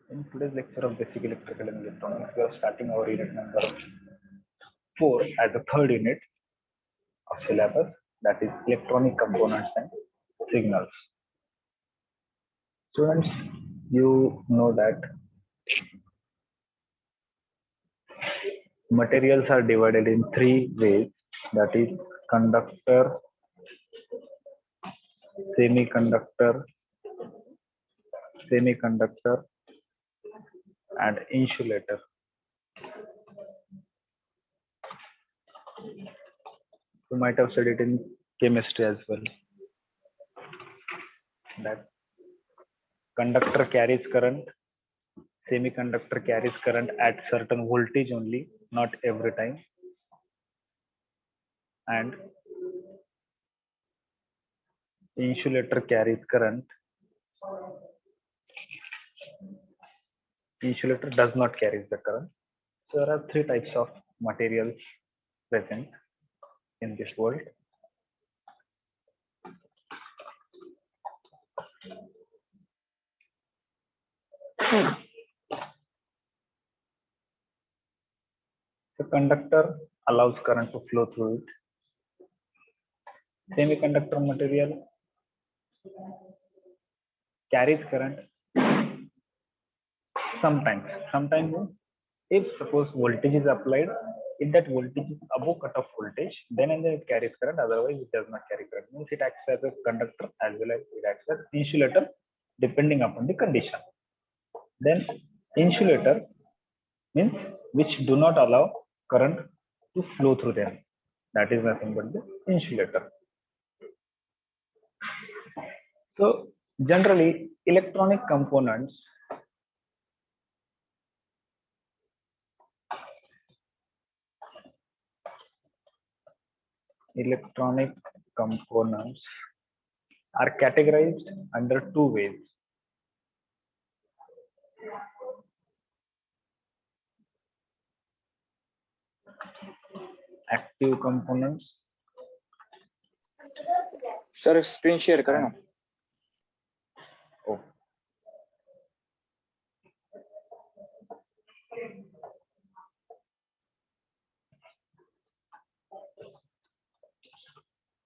In today's lecture of Basic Electrical and Electronics, we are starting our unit number 4 as the third unit of syllabus, that is electronic components and signals. Students, you know that materials are divided in three ways, that is conductor, semiconductor, and insulator. You might have studied in chemistry as well that conductor carries current, semiconductor carries current at certain voltage only, not every time, and insulator carries current. Insulator does not carry the current. So there are three types of materials present in this world. The conductor allows current to flow through it. Semiconductor material carries current sometimes. Sometimes if suppose voltage is applied, if that voltage is above cutoff voltage, then and then it carries current, otherwise it does not carry current. Means it acts as a conductor as well as it acts as insulator depending upon the condition. Then insulator means which do not allow current to flow through them. That is nothing but the insulator. So generally electronic components are categorized under two ways. Active components. Sir, screen share करो ना. Oh.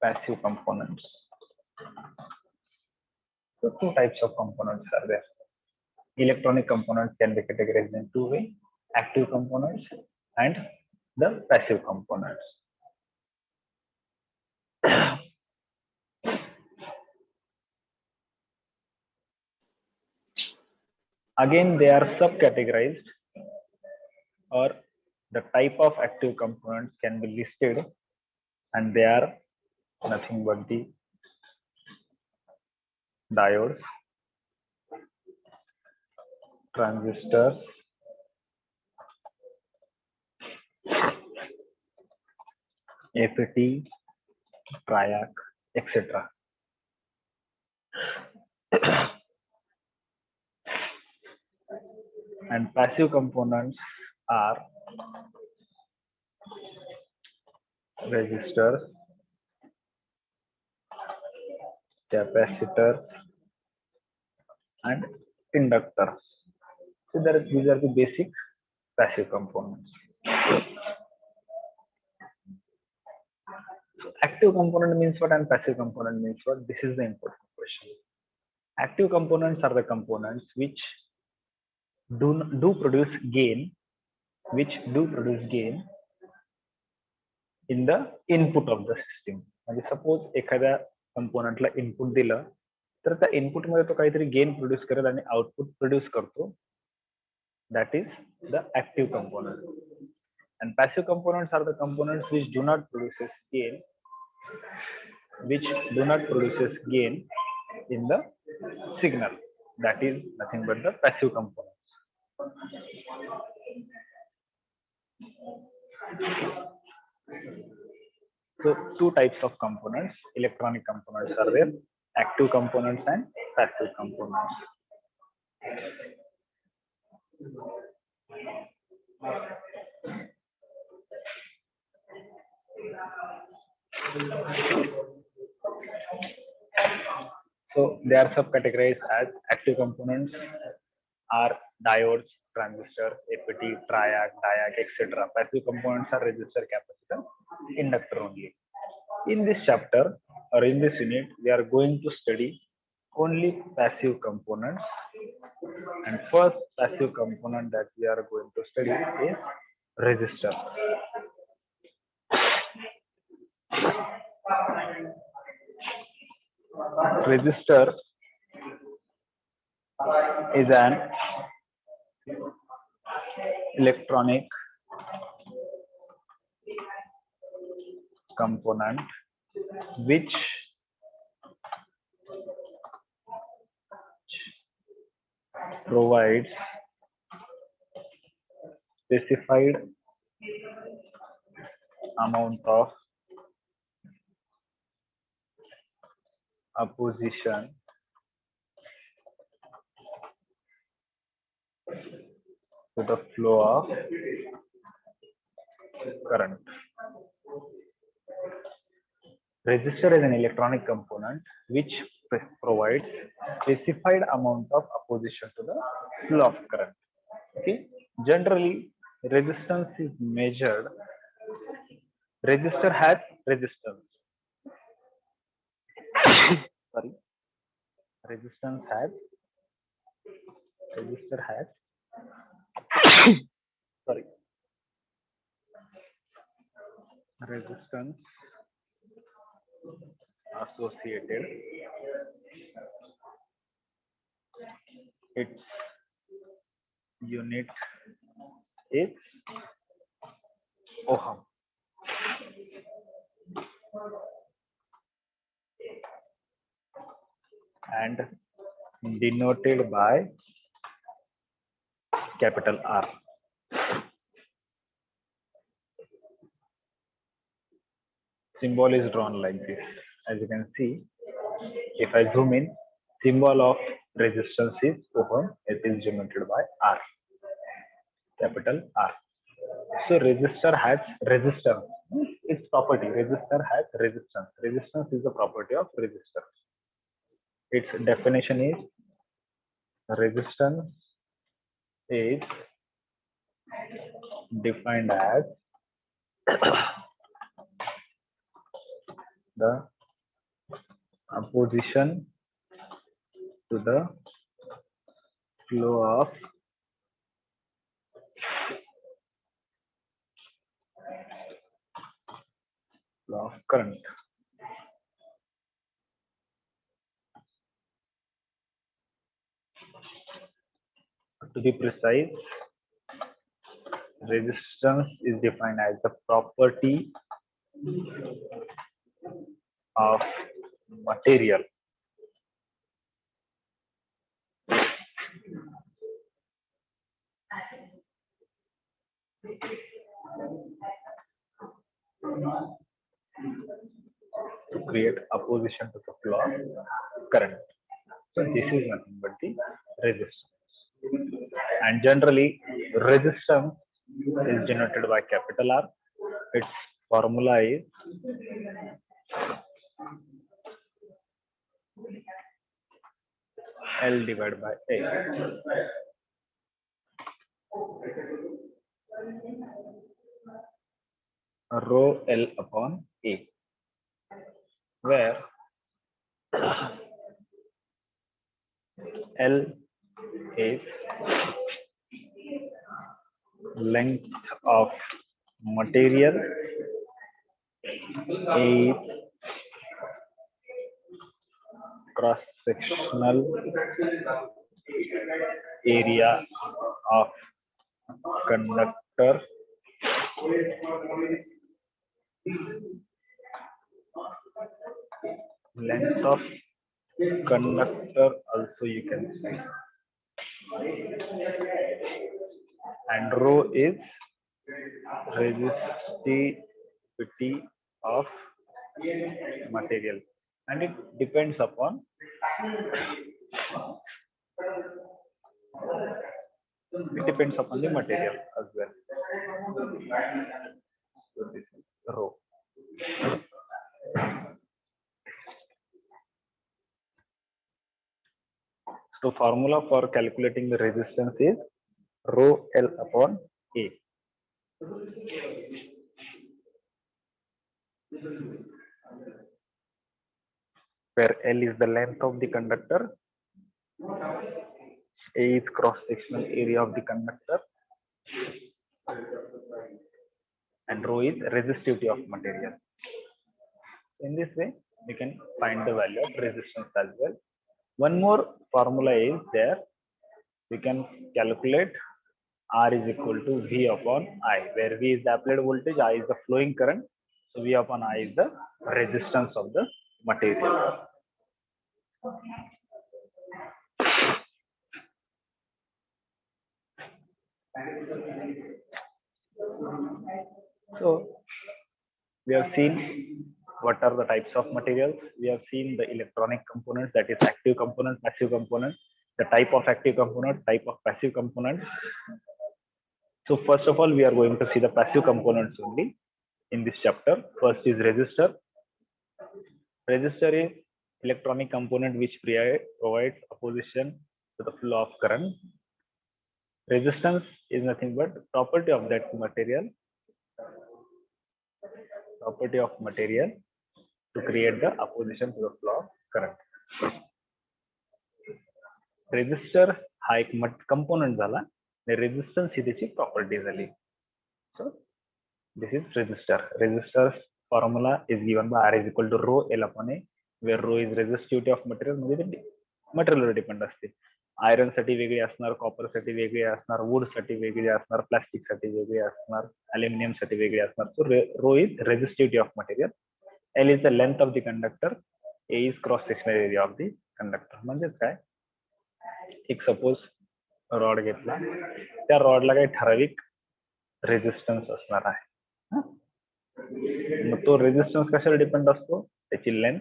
Passive components. So two types of components are there. Electronic components can be categorized in two ways: active components and the passive components. Again, they are subcategorized, or the type of active components can be listed, and they are nothing but the diodes, transistors, FET, triac, etc. And passive components are resistors, capacitors, and inductors. So these are the basic passive components. So active component means what and passive component means what? This is the important question. Active components are the components which do produce gain, in the input of the system. म्हणजे suppose एखाद्या कंपोनेंटला input दिलं तर त्या input मध्ये तो काहीतरी gain produce करेल आणि आउटपुट प्रोड्यूस करतो. That is the active component. And passive components are the components which do not produce gain, in the signal. That is nothing but the passive components. So two types of components, electronic components are there: active components and passive components. So they are subcategorized as active components are diodes, transistor, APT, triac, diac, etc. Passive components are resistor, capacitor, inductor only. In this chapter or in this unit, we are going to study only passive components. And first passive component that we are going to study is resistor. Resistor is an electronic component which provides specified amount of opposition to the flow of current. Resistor is an electronic component which provides specified amount of opposition to the flow of current. Okay. Generally, resistance is measured. Resistor has resistance. Sorry. Resistor has sorry. Resistance associated. Its unit is ohm. And denoted by capital R. Symbol is drawn like this. As you can see, if I zoom in, symbol of resistance is ohm. It is denoted by R, capital R. So resistor has resistance. Its property. Resistor has resistance. Resistance is the property of resistor. Its definition is resistance is defined as the opposition to the flow of current. To be precise, resistance is defined as the property of material to create opposition to the flow of current. So this is nothing but the resistance. And generally, resistance is denoted by capital R. Its formula is L divided by A. Rho L upon A, where L is length of material, A is cross-sectional area of conductor, length of conductor also you can say, and rho is resistivity of material, and it depends upon the material as well. So this is rho. So So formula for calculating the resistance is rho L upon A. Where L is the length of the conductor, A is cross-sectional area of the conductor, and rho is resistivity of material. In this way, you can find the value of resistance as well. One more formula is there. We can calculate R is equal to V upon I, where V is the applied voltage, I is the flowing current. So V upon I is the resistance of the material. So we have seen what are the types of materials. We have seen the electronic components, that is active component, passive component, the type of active component, type of passive component. So first of all, we are going to see the passive components only in this chapter. First is resistor. Resistor is electronic component which provides opposition to the flow of current. Resistance is nothing but property of that material. Property of material to create the opposition to the flow of current. Resistor हा एक component झाला, the resistance ही त्याची property झाली. So this is resistor. Resistor's formula is given by R is equal to rho L upon A, where rho is resistivity of material, म्हणजे material depend असते. Iron साठी वेगळी असणार, कॉपर साठी वेगळी असणार, वूड साठी वेगळी असणार, प्लास्टिक साठी वेगळी असणार, अल्युमिनियम साठी वेगळी असणार. So rho is resistivity of material. L is the length of the conductor. A is cross sectional area of the conductor. म्हणजेच काय, एक सपोज रॉड घेतला, त्या रॉडला काही ठराविक रेजिस्टन्स असणार आहे. मग तो रेजिस्टन्स कशावर डिपेंड असतो, त्याची लेंथ,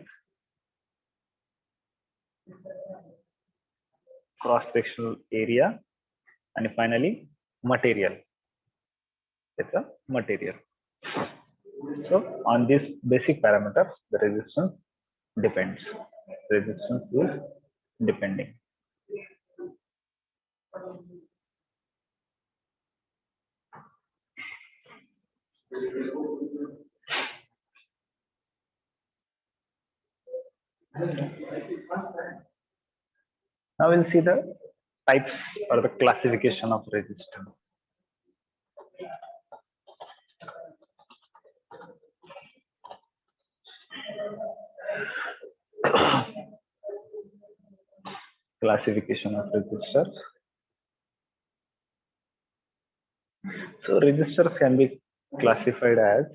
क्रॉस सेक्शनल एरिया आणि फायनली मटेरियल, त्याचं material. So on this basic parameters, the resistance depends. Resistance is depending. Now we'll see the types or the classification of resistance. Classification of resistors. So resistors can be classified as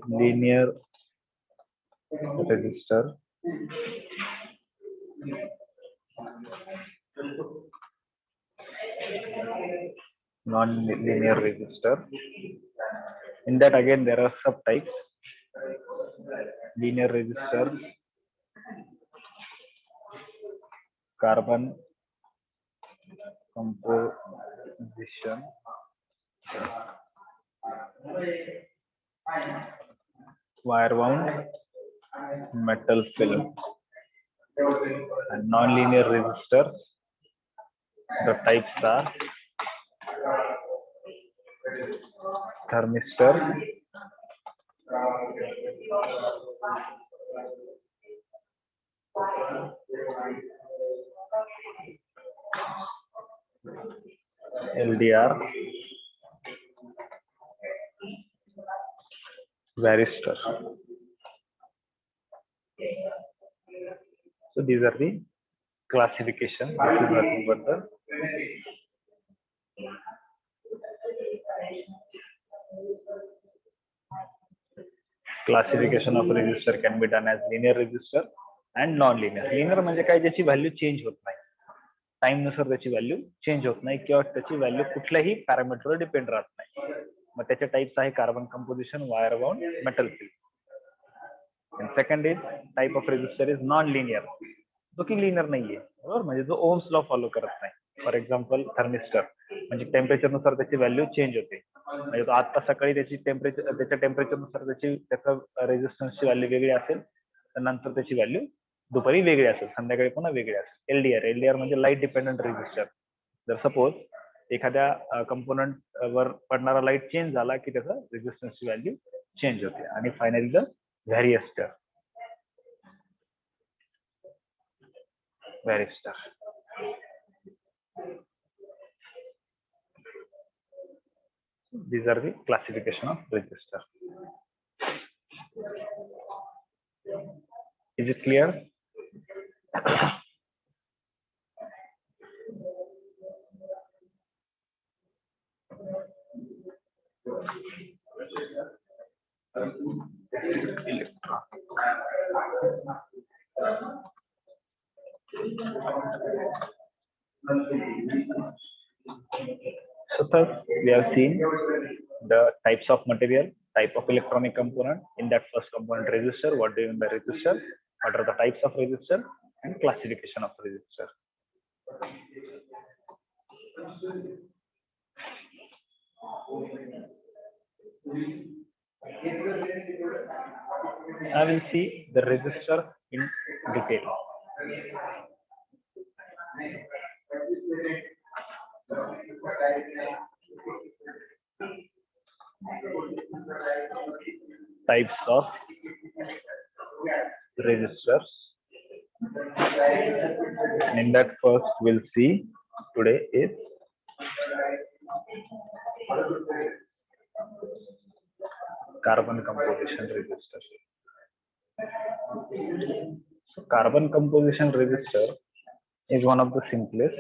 linear resistor, non-linear resistor. In that again there are subtypes. Linear resistor, carbon composition, wire wound, metal film. And non-linear resistors, the types are thermistor, LDR, varistor. So these are the classification. This is nothing but the classification of resistor can be done as linear resistor and non-linear. Linear म्हणजे काय, ज्याची value change होत नाही, time नुसार त्याची value change होत नाही किंवा त्याची व्हॅल्यू कुठल्याही पॅरामीटरवर डिपेंड राहत नाही. मग त्याचे टाइप्स आहे carbon composition, wire bound, metal film. And second is type of resistor is non-linear, जो की लिनियर नाहीये, बरोबर, म्हणजे जो ओम्स लॉ फॉलो करत नाही. फॉर एक्झाम्पल थर्मिस्टर, म्हणजे टेम्परेचर नुसार त्याची व्हॅल्यू चेंज होते. म्हणजे तो आता सकाळी त्याची त्याच्या टेम्परेचर नुसार त्याच्या रेजिस्टन्सची व्हॅल्यू वेगळी असेल, तर नंतर त्याची व्हॅल्यू दुपारी वेगळी असेल, संध्याकाळी पुन्हा वेगळी असेल. एलडीआर म्हणजे लाईट डिपेंडंट रेजिस्टर. जर सपोज एखाद्या कंपोनंट वर पडणारा लाईट चेंज झाला की त्याचा रेजिस्टन्सची व्हॅल्यू चेंज होते. आणि finally the varistor. These are the classification of resistor. Is it clear? So thus we have seen the types of material, type of electronic component. In that first component, resistor, what do you mean by resistor, what are the types of resistor, and classification of resistor. I will see the resistor in detail. Types of resistors. In that first we'll see today is carbon composition resistor. So carbon composition resistor is one of the simplest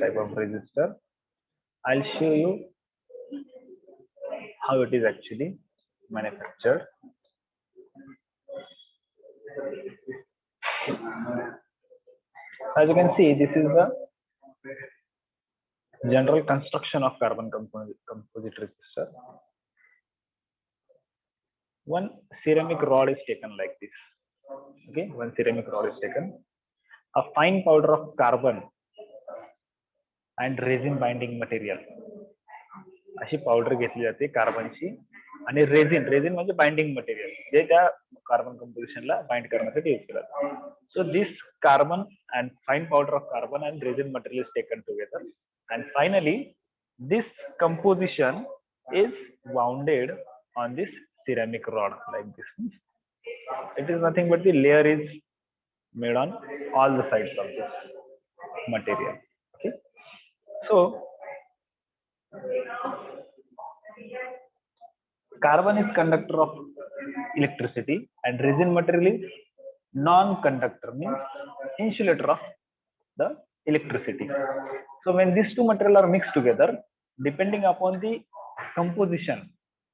type of resistor. I'll show you how it is actually manufactured. As you can see, this is the general construction of carbon composite resistor. One ceramic rod is taken like this. Okay, one ceramic rod is taken. A fine powder of carbon and resin binding material. अशी powder घेतली जाते कार्बनची आणि resin म्हणजे binding material, जे त्या carbon कंपोजिशनला bind करण्यासाठी use केलं जातं. So this carbon and fine powder of carbon and resin material is taken together and finally this composition is bounded on this ceramic rod like this. It is nothing but the layer is made on all the sides of this material. Okay, so carbon is conductor of electricity and resin material is non-conductor, means insulator of the electricity. So when these two material are mixed together, depending upon the composition,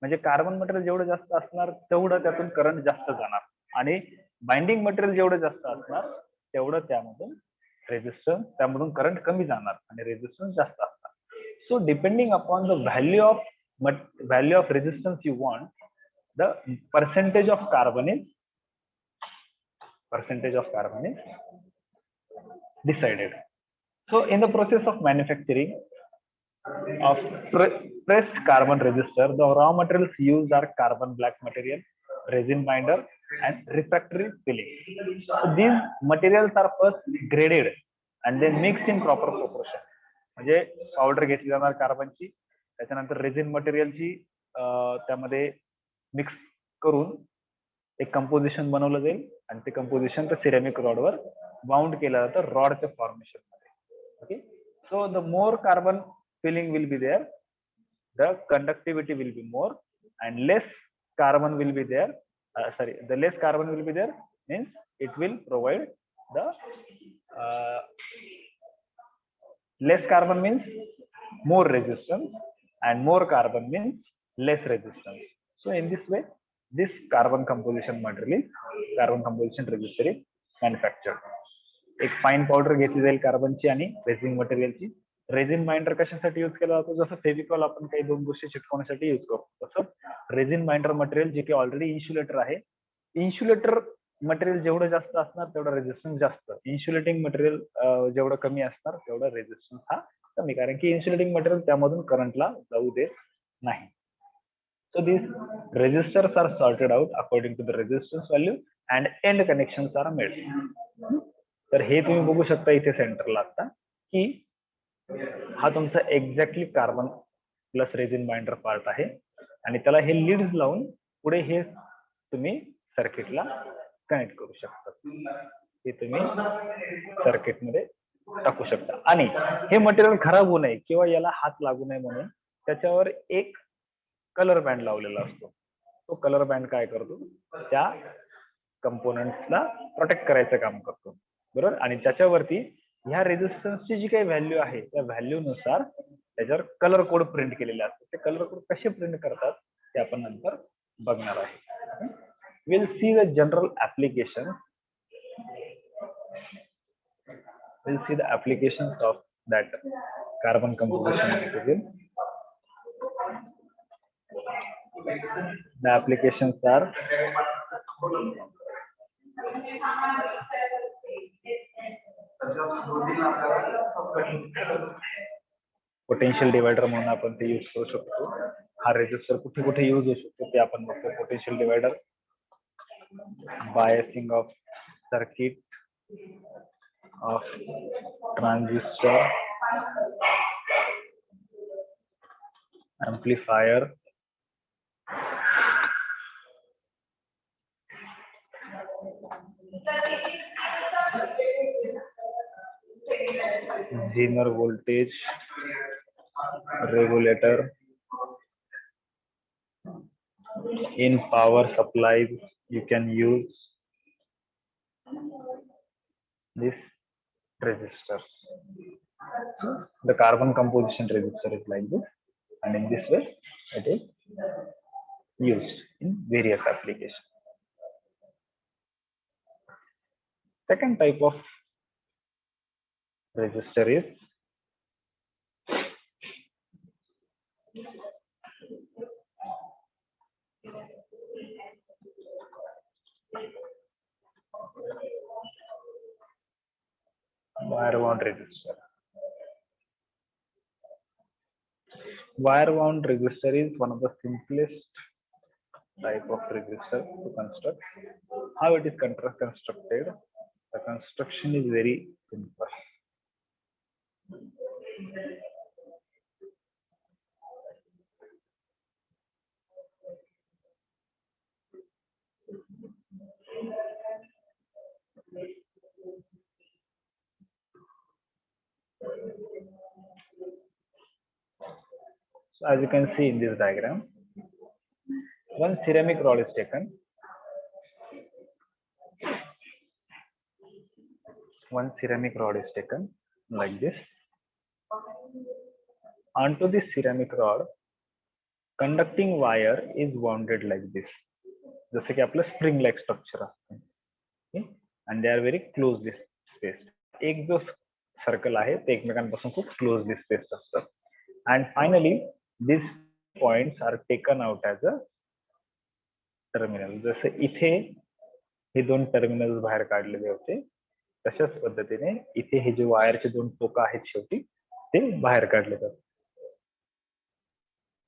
म्हणजे carbon material जेवढं जास्त असणार तेवढं त्यातून current जास्त जाणार आणि binding material जेवढं जास्त असणार तेवढं त्यामधून रेजिस्टन्स, त्यामधून करंट कमी जाणार आणि रेजिस्टन्स जास्त असणार. So depending upon the value of resistance you want, the percentage of carbon is decided. So in the process of manufacturing of pressed carbon resistor, the raw materials used are carbon black material, resin binder and refractory filling. So these materials are first graded and then mixed in proper proportion. म्हणजे powder घेतली जाणार कार्बनची, त्याच्यानंतर resin मटेरियलची त्यामध्ये mix करून एक composition बनवलं जाईल आणि ते कंपोजिशन त्या सिरेमिक रॉडवर बाउंड केलं जातं रॉडच्या फॉर्मेशन मध्ये. Okay, so the more carbon filling will be there, the conductivity will be more, and less carbon will be there. The less carbon will be there means it will provide the less carbon means more resistance and more carbon means less resistance. So in this way, this carbon composition resistor is manufactured. एक fine powder घेतली जाईल कार्बनची आणि resin मटेरियलची. Resin binder कशासाठी use केला जातो, जसं फेविकॉल आपण काही दोन गोष्टी चिटकवण्यासाठी यूज करतो, तसं रेझिन बाइंडर मटेरियल जे की ऑलरेडी इन्सुलेटर आहे, इन्सुलेटर मटेरियल जेवढं जास्त असणार तेवढं रेजिस्टन्स जास्त. इन्सुलेटिंग मटेरियल जेवढं कमी असणार तेवढं रेजिस्टन्स हा कमी, कारण की इन्सुलेटिंग मटेरियल त्यामधून करंटला जाऊ देत नाही. So these resistors are sorted out according to the resistance value and end connections are made. तर हे तुम्ही बघू शकता इथे सेंटरला आता की हा तुमचा exactly carbon plus resin binder part आहे आणि त्याला हे लीड्स लावून पुढे हे तुम्ही सर्किटला कनेक्ट करू शकता. हे तुम्ही सर्किटमध्ये टाकू शकता आणि हे मटेरियल खराब होऊ नये किंवा याला हात लागू नये म्हणून त्याच्यावर एक कलर बँड लावलेला असतो. तो कलर बँड काय करतो, त्या कंपोनंट्सला प्रोटेक्ट करायचं काम करतो, बरोबर. आणि त्याच्यावरती ह्या रेजिस्टन्सची जी काही व्हॅल्यू आहे त्या व्हॅल्यू नुसार त्याच्यावर कलर कोड प्रिंट केलेले असतात. ते कलर कोड कसे प्रिंट करतात ते आपण नंतर बघणार आहे. Will see the general application, will see the applications of that carbon composition material. The applications are potential divider म्हणून आपण ते यूज करू शकतो. हा रेजिस्टर कुठे कुठे यूज होऊ शकतो ते आपण बघतो. Potential divider, biasing of circuit of transistor, amplifier, Zener voltage regulator, in power supplies you can use this resistor. The carbon composition resistor is like this, and in this way it is used in various applications. Second type of resistor is wire wound resistor. Wire wound resistor is one of the simplest type of resistor to construct. How it is constructed? The construction is very simple. So as you can see in this diagram, one ceramic rod is taken. One ceramic rod is taken like this. Onto this ceramic rod, conducting wire is wounded like this. जसे की आपलं spring like structure असतं and they are very closely spaced. एक जो circle आहे ते एकमेकांपासून खूप क्लोजली स्पेस्ड असतात. And finally these points are taken out as a terminal. जसे इथे हे दोन टर्मिनल्स बाहेर काढलेले होते तशाच पद्धतीने इथे हे जे वायरचे दोन टोक आहेत शेवटी ते बाहेर काढले जातात.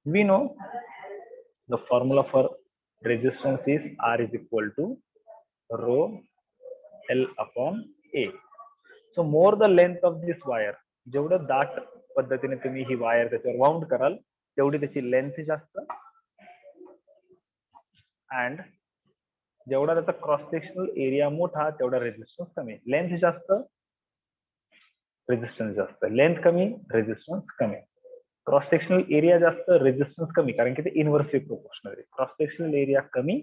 We know the formula for resistance is R is equal to rho L upon A. So more the length of this wire, जेवढं दाट पद्धतीने तुम्ही ही वायर त्याच्यावर वाउंड कराल तेवढी त्याची लेंथ जास्त, and जेवढा त्याचा क्रॉस सेक्शनल एरिया मोठा तेवढा रेजिस्टन्स कमी. लेंथ जास्त, रेजिस्टन्स जास्त. लेंथ कमी, रेजिस्टन्स कमी. क्रॉस सेक्शनल एरिया जास्त, रेजिस्टन्स कमी, कारण की ते इनव्हर्सली प्रोपोर्शनल आहे. क्रॉस सेक्शनल एरिया कमी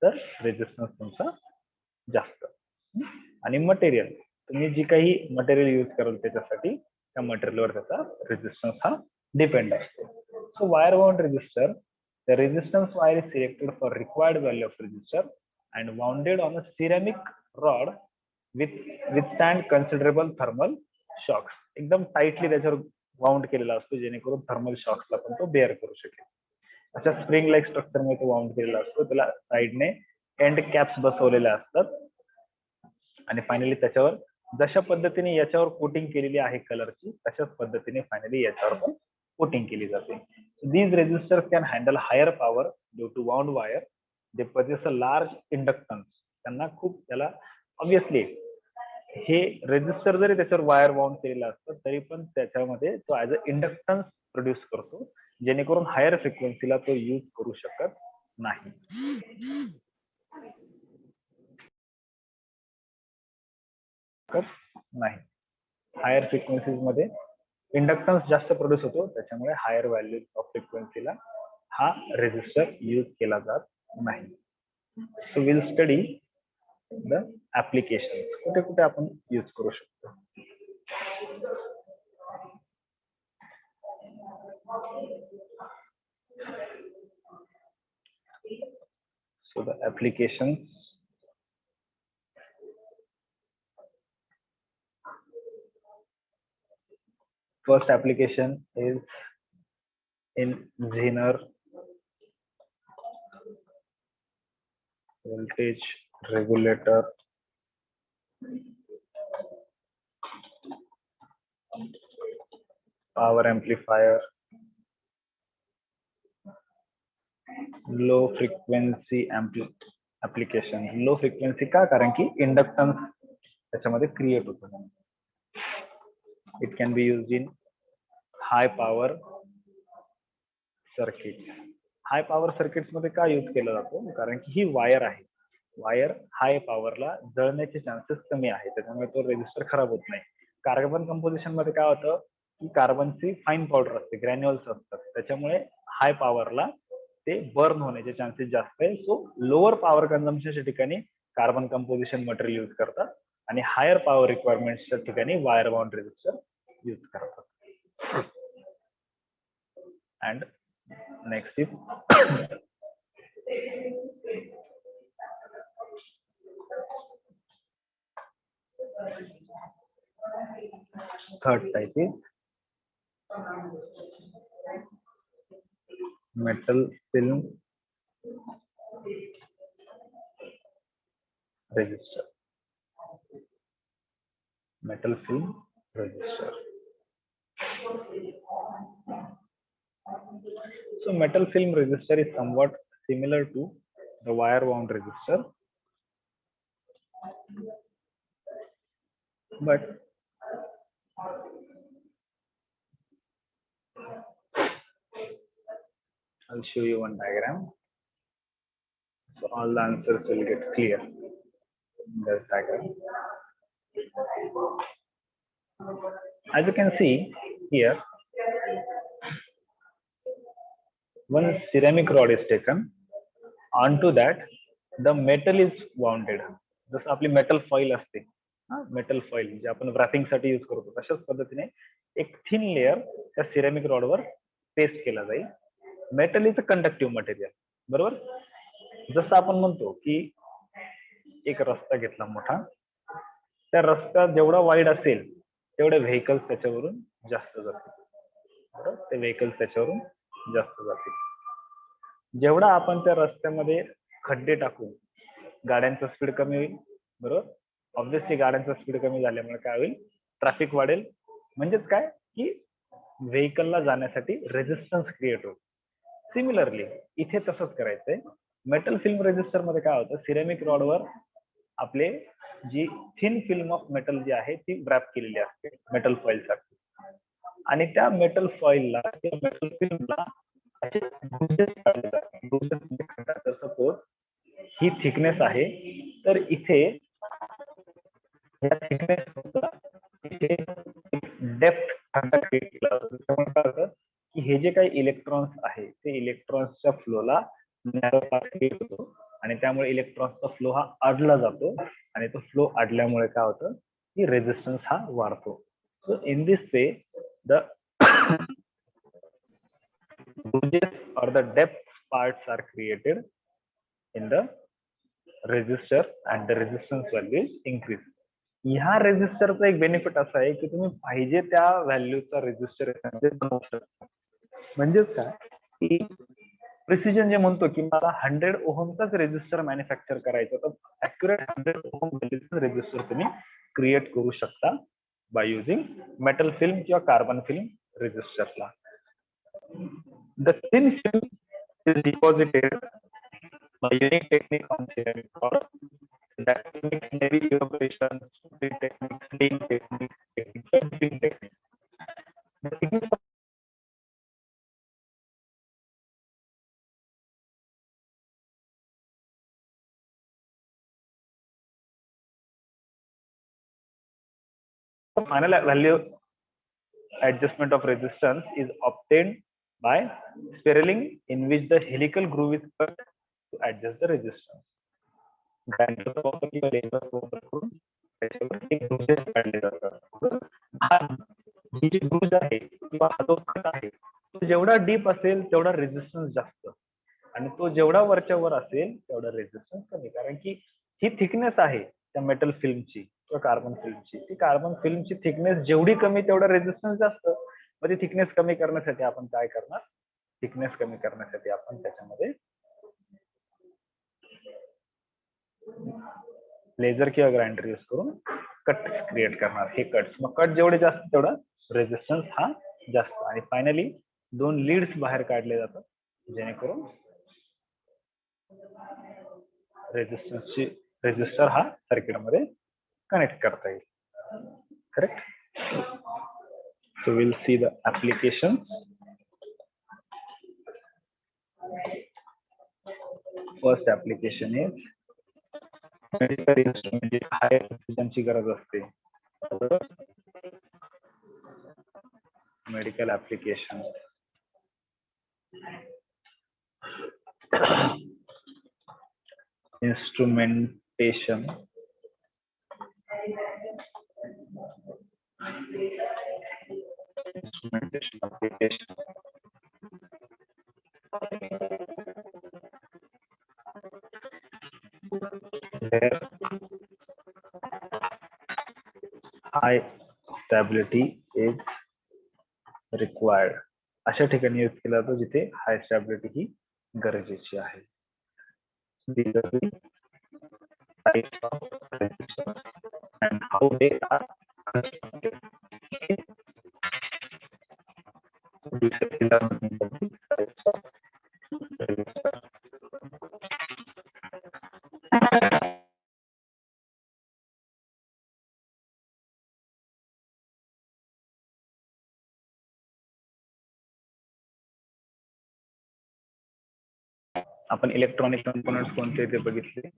तर रेजिस्टन्स तुमचा जास्त. आणि मटेरियल, तुम्ही जी काही मटेरियल यूज कराल त्याच्यासाठी त्या मटेरियलवर त्याचा रेजिस्टन्स हा डिपेंड असतो. So wire wound resistor, the resistance wire is selected for required value of resistor and wounded on a ceramic rod with withstand considerable thermal shocks. एकदम टाइटली त्याच्यावर वाउंड केलेला असतो जेणेकरून थर्मल शॉक्स ला पण तो bare करू शकेल. अशा स्प्रिंग लाइक स्ट्रक्चर मध्ये तो वाउंड केलेला असतो. त्याला साइडने एंड कॅप्स बसवलेल्या असतात आणि फायनली त्याच्यावर जशा पद्धतीने याच्यावर कोटिंग केलेली आहे कलरची तशाच पद्धतीने फायनली याच्यावर पण कोटिंग केली जाते. These resistors can handle higher power due to wound wire they possess a large inductance. त्यांना खूप त्याला ऑब्विसली हे रेजिस्टर जरी त्याच्यावर वायर वाउंड केलेलं असतं तरी पण त्याच्यामध्ये तो ऍज अ इंडक्टन्स प्रोड्यूस करतो जेणेकरून हायर फ्रिक्वेन्सीला तो यूज करू शकत नाही. नाही हायर फ्रिक्वेन्सीज मध्ये इंडक्टन्स जास्त प्रोड्यूस होतो त्याच्यामुळे हायर व्हॅल्यू ऑफ फ्रिक्वेन्सीला हा रेजिस्टर यूज केला जात नाही. So will study the application कुठे कुठे आपण यूज करू शकतो. So the applications first application is in Zener voltage regulator power amplifier low frequency application. Low frequency का कारण की इंडक्टन्स त्याच्यामध्ये क्रिएट होतो. It can be used in high power circuits. High power circuits मध्ये का use केला जातो कारण की ही वायर आहे. वायर हाय पॉवरला जळण्याचे चान्सेस कमी आहे त्याच्यामुळे तो रेजिस्टर खराब होत नाही. कार्बन कंपोजिशन मध्ये काय होतं की कार्बनची फाईन पावडर असते ग्रॅन्युअल्स असतात त्याच्यामुळे हाय पॉवरला ते बर्न होण्याचे चान्सेस जास्त आहे. सो लोअर पॉवर कन्झम्पशनच्या ठिकाणी कार्बन कंपोजिशन मटेरियल यूज करतात आणि हायर पॉवर रिक्वायरमेंटच्या ठिकाणी वायर बाउंड रेजिस्टर यूज करतात. And next is third type is metal film resistor. Metal film resistor. So metal film resistor is somewhat similar to the wire wound resistor, but I'll show you one diagram so all the answers will get clear in this diagram. As you can see here, one ceramic rod is taken. Onto that the metal is wounded. जसं आपली metal foil असते metal foil जे आपण wrapping साठी use करतो तशाच पद्धतीने एक thin layer त्या सिरेमिक रॉडवर पेस्ट केला जाईल. Metal is a conductive material बरोबर. जसं आपण म्हणतो की एक रस्ता घेतला मोठा त्या रस्ता जेवढा वाईड असेल तेवढे व्हेकल्स त्याच्यावरून जास्त जातील बरोबर. ते व्हेकल्स त्याच्यावरून जास्त जातील. जेवढा आपण त्या रस्त्यामध्ये खड्डे टाकून गाड्यांचा स्पीड कमी होईल बरोबर. ऑब्व्हियसली गाड्यांचा स्पीड कमी झाल्यामुळे काय होईल ट्रॅफिक वाढेल म्हणजेच काय की व्हेकलला जाण्यासाठी रेजिस्टन्स क्रिएट होईल. सिमिलरली इथे तसंच करायचंय. मेटल फिल्म रेजिस्टर मध्ये काय होतं सिरेमिक रॉडवर आपले जी थिन फिल्म ऑफ मेटल जी आहे ती व्रॅप केलेली असते मेटल फॉइल साठी आणि त्या मेटल फॉइलला मेटल फिल्मला सपोज ही थिकनेस आहे तर इथे डेप्थ की हे जे काही इलेक्ट्रॉन्स आहे ते इलेक्ट्रॉन्सच्या फ्लोला नॅरो पाथ होतो आणि त्यामुळे इलेक्ट्रॉन्सचा फ्लो हा अडला जातो आणि तो फ्लो अडल्यामुळे काय होतं की रेजिस्टन्स हा वाढतो. So in this way the or the depth parts are created in the resistor and the resistance value is increased. ह्या रेजिस्टरचा एक बेनिफिट असा आहे की तुम्ही पाहिजे त्या व्हॅल्यूचा रेजिस्टर बनवू शकता. म्हणजेच काय की प्रिसिजन जे म्हणतो की मला 100 ओहमचाच रेजिस्टर मॅन्युफॅक्चर करायचा, तर ऍक्युरेट 100 ओहम व्हॅल्यूचा रेजिस्टर तुम्ही क्रिएट करू शकता बाय युझिंग मेटल फिल्म किंवा कार्बन फिल्म रेजिस्टरला. The thin film is deposited by unique technique on ceramic rod. That technique may be evaporation, split technique, steam technique, dipping technique. The technique of final value adjustment of resistance is obtained by spiraling, in which the helical groove is cut to adjust the resistance. ग्राइंडरचा वापर किंवा लेझरचा वापर करून त्याच्यावर एक ग्रुजेस काढले जातात. ही जी ग्रुज आहे किंवा हा जो कट आहे तो जेवढा डीप असेल तेवढा रेजिस्टन्स जास्त, आणि तो जेवढा वरच्या वर असेल तेवढा रेजिस्टन्स कमी, कारण की ही थिकनेस आहे त्या मेटल फिल्मची किंवा कार्बन फिल्मची. ती कार्बन फिल्मची थिकनेस जेवढी कमी तेवढा रेजिस्टन्स जास्त. मग ती थिकनेस कमी करण्यासाठी आपण काय करणार, थिकनेस कमी करण्यासाठी आपण त्याच्यामध्ये लेझर किंवा ग्राइंडर यूज करून कट क्रिएट करणार. हे कट्स, मग कट जेवढे जास्त तेवढा रेजिस्टन्स हा जास्त. आणि फायनली 2 लीड्स बाहेर काढले जातात जेणेकरून रेजिस्टन्सची रेजिस्टर हा सर्किट मध्ये कनेक्ट करता येईल. Correct. So will see the application. First application is medical instrument. High प्रिसिजनची गरज असते. Medical application. Instrumentation. Instrumentation application. Where high stability is required. अशा ठिकाणी यूज केला जातो जिथे हाय स्टॅबिलिटी ही गरजेची आहे. These are the types of resistors and how they are constructed. These are the types of resistors. आपण इलेक्ट्रॉनिक कंपोनेंट्स कोणते ते बघितले.